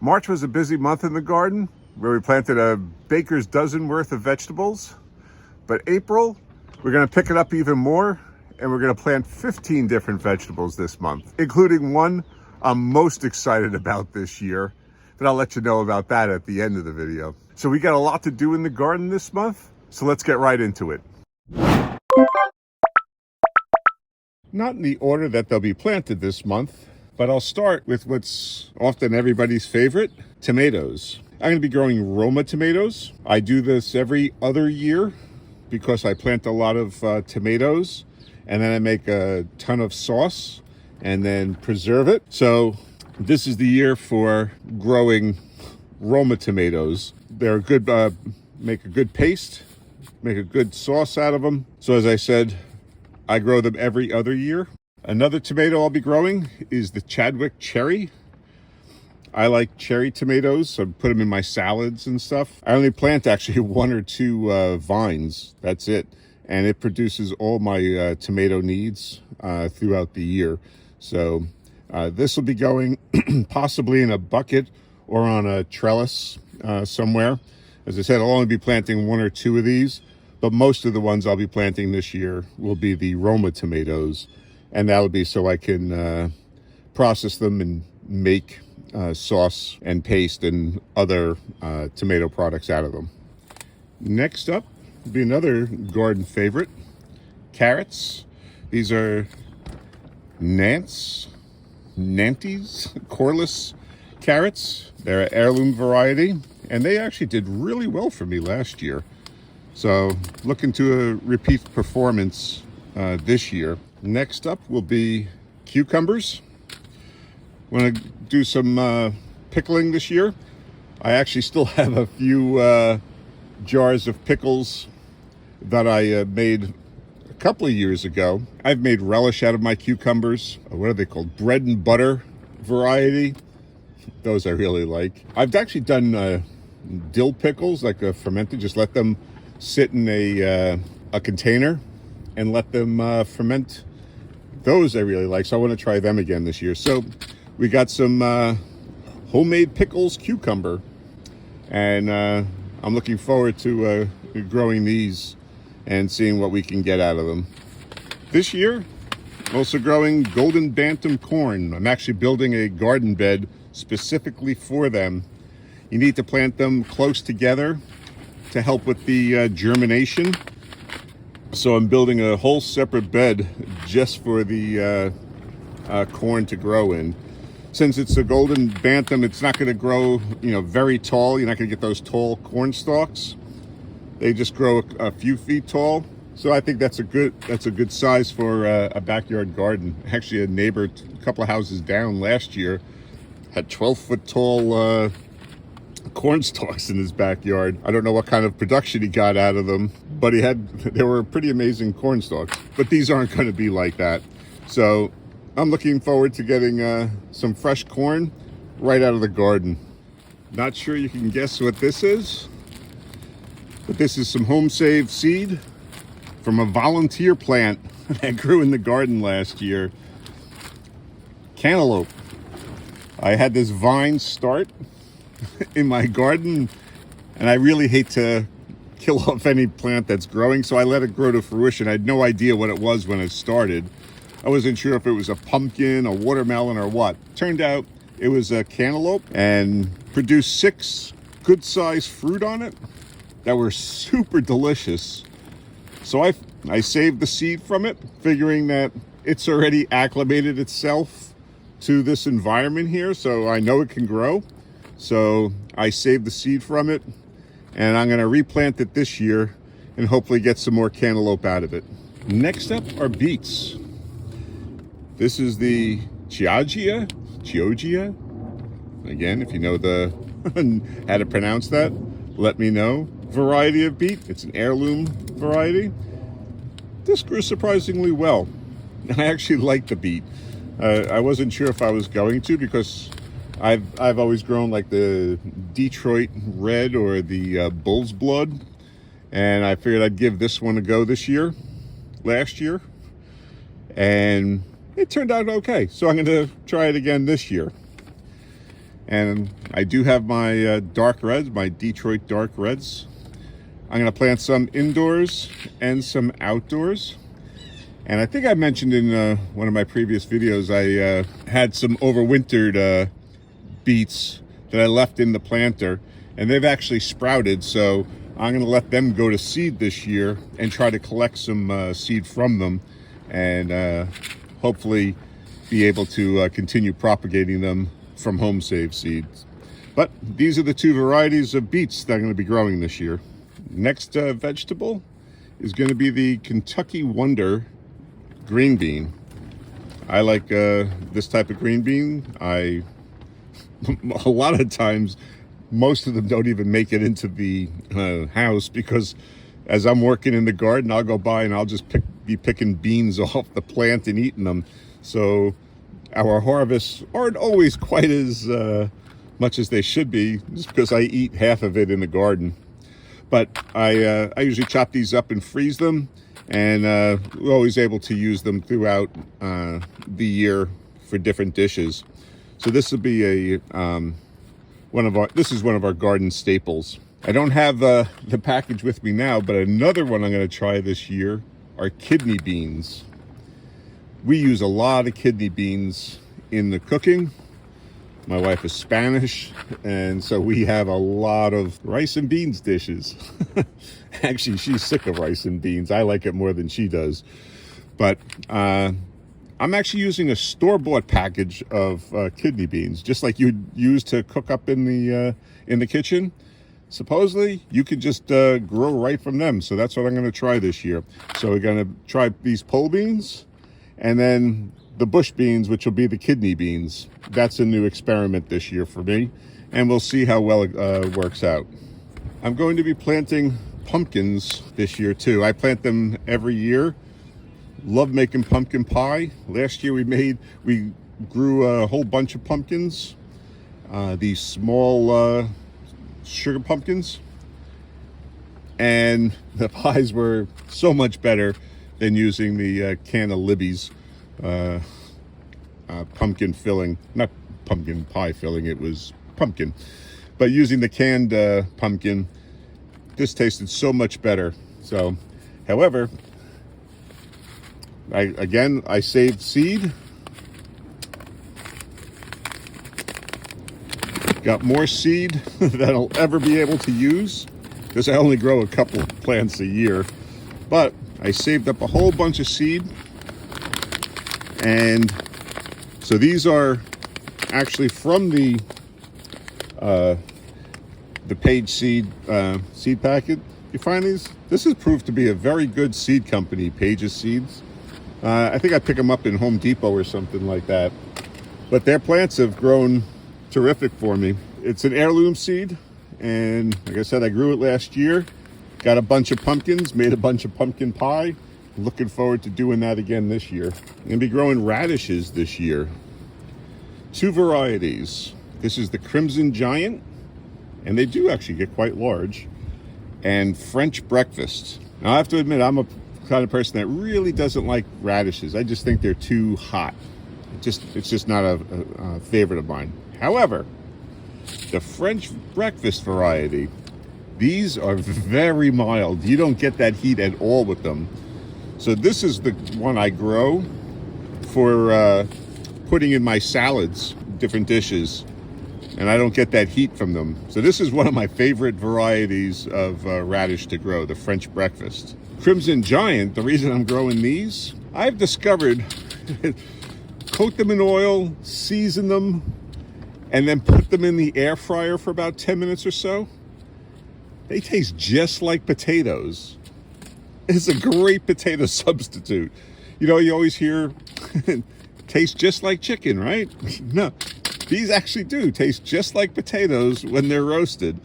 March was a busy month in the garden where we planted a baker's dozen worth of vegetables. But April, we're going to pick it up even more, and we're going to plant 15 different vegetables this month, including one I'm most excited about this year. But I'll let you know about that at the end of the video. So we got a lot to do in the garden this month, so let's get right into it. Not in the order that they'll be planted this month, but I'll start with what's often everybody's favorite, tomatoes. I'm going to be growing Roma tomatoes. I do this every other year because I plant a lot of tomatoes, and then I make a ton of sauce and then preserve it. So this is the year for growing Roma tomatoes. They're good, make a good paste, make a good sauce out of them. So as I said, I grow them every other year. Another tomato I'll be growing is the Chadwick cherry. I like cherry tomatoes, so I put them in my salads and stuff. I only plant actually one or two vines, that's it. And it produces all my tomato needs throughout the year. So this will be going possibly in a bucket or on a trellis somewhere. As I said, I'll only be planting one or two of these, but most of the ones I'll be planting this year will be the Roma tomatoes. And that'll be so I can process them and make sauce and paste and other tomato products out of them. Next up will be another garden favorite, carrots. These are Nantes, coreless carrots. They're an heirloom variety, and they actually did really well for me last year. So looking to a repeat performance this year. Next up will be cucumbers. Want to do some pickling this year. I actually still have a few jars of pickles that I made a couple of years ago. I've made relish out of my cucumbers. What are they called? Bread and butter variety. Those I really like. I've actually done dill pickles, like fermented. Just let them sit in a container and let them ferment. Those I really like, so I want to try them again this year. So we got some homemade pickles cucumber, and I'm looking forward to growing these and seeing what we can get out of them. This year, also growing golden bantam corn. I'm actually building a garden bed specifically for them. You need to plant them close together to help with the germination. So I'm building a whole separate bed just for the corn to grow in. Since it's a golden bantam, it's not going to grow, very tall. You're not going to get those tall corn stalks. They just grow a few feet tall. So I think that's a good size for a backyard garden. Actually, a neighbor a couple of houses down last year had 12-foot tall corn stalks in his backyard. I don't know what kind of production he got out of them, but they were pretty amazing corn stalks. But these aren't going to be like that. So I'm looking forward to getting some fresh corn right out of the garden. Not sure you can guess what this is, but this is some home saved seed from a volunteer plant that grew in the garden last year. Cantaloupe. I had this vine start in my garden, and I really hate to kill off any plant that's growing, so I let it grow to fruition. I had no idea what it was when it started. I wasn't sure if it was a pumpkin, a watermelon, or what. Turned out it was a cantaloupe, and produced 6 good-sized fruit on it that were super delicious. So I saved the seed from it, figuring that it's already acclimated itself to this environment here, so I know it can grow. So I saved the seed from it, and I'm going to replant it this year and hopefully get some more cantaloupe out of it. Next up are beets. This is the Chioggia. Again, if you know how to pronounce that, let me know. Variety of beet. It's an heirloom variety. This grew surprisingly well. I actually like the beet. I wasn't sure if I was going to, because I've always grown like the Detroit Red or the Bull's Blood, and I figured I'd give this one a go last year, and it turned out okay. So I'm going to try it again this year. And I do have my dark reds, my Detroit dark reds. I'm going to plant some indoors and some outdoors. And I think I mentioned in one of my previous videos, I had some overwintered beets that I left in the planter, and they've actually sprouted. So I'm going to let them go to seed this year and try to collect some seed from them, and hopefully be able to continue propagating them from home saved seeds. But these are the two varieties of beets that I'm going to be growing this year. Next vegetable is going to be the Kentucky Wonder green bean. I like this type of green bean. A lot of times, most of them don't even make it into the house, because as I'm working in the garden, I'll go by and I'll just be picking beans off the plant and eating them. So our harvests aren't always quite as much as they should be, just because I eat half of it in the garden. But I usually chop these up and freeze them, and we're always able to use them throughout the year for different dishes. So this will be one of our garden staples. I don't have the package with me now, but another one I'm going to try this year are kidney beans. We use a lot of kidney beans in the cooking. My wife is Spanish, and so we have a lot of rice and beans dishes. Actually, she's sick of rice and beans. I like it more than she does. But I'm actually using a store-bought package of kidney beans, just like you'd use to cook up in the kitchen. Supposedly, you could just grow right from them. So that's what I'm going to try this year. So we're going to try these pole beans, and then the bush beans, which will be the kidney beans. That's a new experiment this year for me, and we'll see how well it works out. I'm going to be planting pumpkins this year too. I plant them every year. Love making pumpkin pie. Last year we grew a whole bunch of pumpkins, these small sugar pumpkins, and the pies were so much better than using the Cantaloupe pumpkin filling. Not pumpkin pie filling, it was pumpkin. But using the canned pumpkin, this tasted so much better. So, however, I saved seed. Got more seed than I'll ever be able to use, because I only grow a couple plants a year. But I saved up a whole bunch of seed. And so these are actually from the Page seed packet. You find these? This has proved to be a very good seed company, Page's Seeds. I think I pick them up in Home Depot or something like that. But their plants have grown terrific for me. It's an heirloom seed, and like I said, I grew it last year. Got a bunch of pumpkins, made a bunch of pumpkin pie. Looking forward to doing that again this year. I'm gonna be growing radishes this year. Two varieties. This is the Crimson Giant, and they do actually get quite large, and French Breakfast. Now I have to admit, I'm a kind of person that really doesn't like radishes. I just think they're too hot. It's just not a favorite of mine. However, the French Breakfast variety, these are very mild. You don't get that heat at all with them. So this is the one I grow for putting in my salads, different dishes, and I don't get that heat from them. So this is one of my favorite varieties of radish to grow, the French Breakfast. Crimson Giant, the reason I'm growing these, I've discovered, coat them in oil, season them, and then put them in the air fryer for about 10 minutes or so. They taste just like potatoes. It's a great potato substitute. You know, you always hear, tastes just like chicken, right? No, these actually do taste just like potatoes when they're roasted.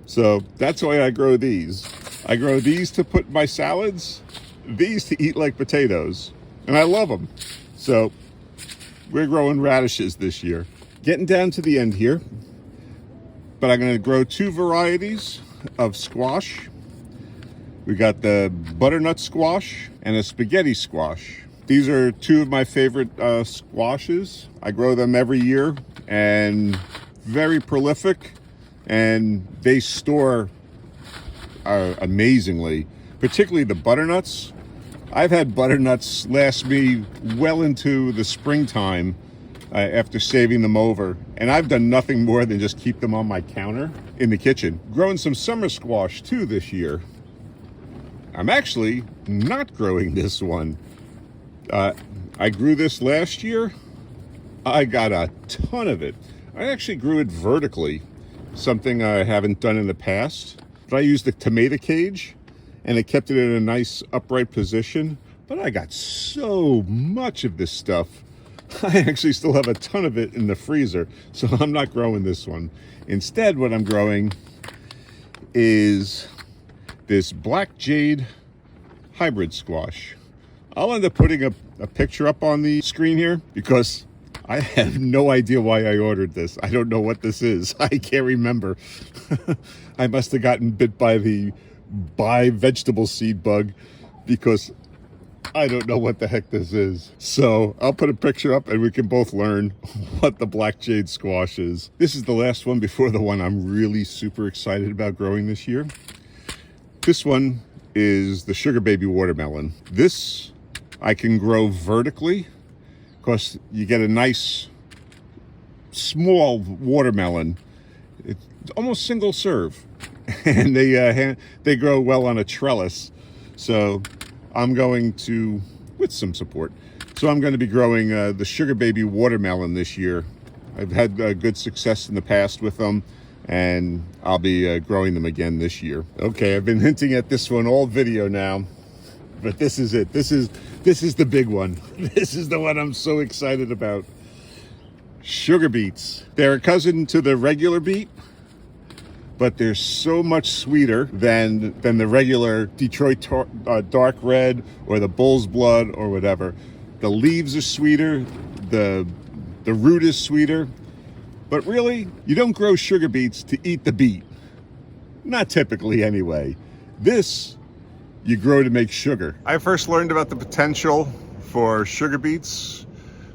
So that's why I grow these. I grow these to put in my salads, these to eat like potatoes, and I love them. So we're growing radishes this year. Getting down to the end here, but I'm gonna grow two varieties of squash. We got the butternut squash and a spaghetti squash. These are two of my favorite squashes. I grow them every year, and very prolific, and they store amazingly, particularly the butternuts. I've had butternuts last me well into the springtime after saving them over, and I've done nothing more than just keep them on my counter in the kitchen. Growing some summer squash too this year. I'm actually not growing this one. I grew this last year. I got a ton of it. I actually grew it vertically, something I haven't done in the past. But I used a tomato cage, and it kept it in a nice upright position. But I got so much of this stuff. I actually still have a ton of it in the freezer, so I'm not growing this one. Instead, what I'm growing is this black jade hybrid squash. I'll end up putting a picture up on the screen here because I have no idea why I ordered this. I don't know what this is. I can't remember. I must have gotten bit by the vegetable seed bug because I don't know what the heck this is. So I'll put a picture up and we can both learn what the black jade squash is. This is the last one before the one I'm really super excited about growing this year. This one is the sugar baby watermelon. This I can grow vertically because you get a nice small watermelon. It's almost single serve, and they grow well on a trellis. So I'm going to, with some support, so I'm going to be growing the sugar baby watermelon this year. I've had good success in the past with them, and I'll be growing them again this year. Okay, I've been hinting at this one all video now, but this is it. This is the big one. This is the one I'm so excited about. Sugar beets. They're a cousin to the regular beet, but they're so much sweeter than the regular Detroit dark red or the bull's blood or whatever. The leaves are sweeter, the root is sweeter, but really, you don't grow sugar beets to eat the beet. Not typically anyway. This, you grow to make sugar. I first learned about the potential for sugar beets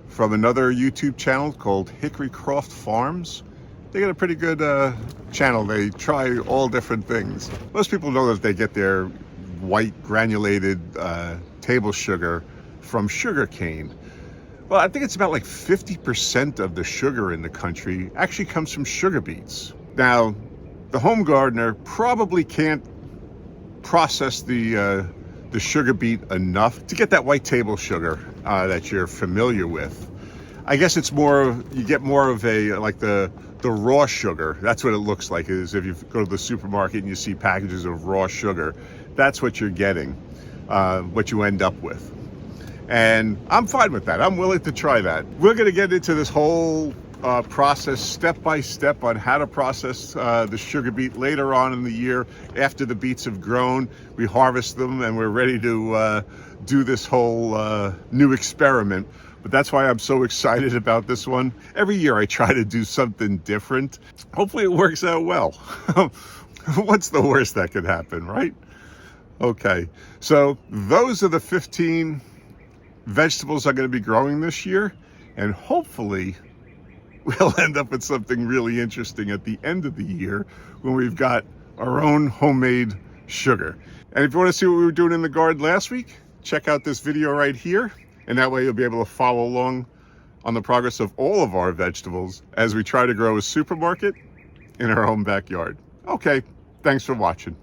from another YouTube channel called Hickory Croft Farms. They got a pretty good channel. They try all different things. Most people know that they get their white granulated table sugar from sugar cane. Well, I think it's about like 50% of the sugar in the country actually comes from sugar beets. Now, the home gardener probably can't process the sugar beet enough to get that white table sugar that you're familiar with. I guess it's more, you get more of a, like the raw sugar. That's what it looks like, is if you go to the supermarket and you see packages of raw sugar, that's what you're getting, what you end up with. And I'm fine with that. I'm willing to try that. We're gonna get into this whole process step by step on how to process the sugar beet later on in the year. After the beets have grown, we harvest them and we're ready to do this whole new experiment. But that's why I'm so excited about this one. Every year I try to do something different. Hopefully it works out well. What's the worst that could happen, right? Okay, so those are the 15 vegetables I'm going to be growing this year, and hopefully we'll end up with something really interesting at the end of the year when we've got our own homemade sugar. And if you want to see what we were doing in the garden last week, check out this video right here, and that way you'll be able to follow along on the progress of all of our vegetables as we try to grow a supermarket in our home backyard. Okay, thanks for watching.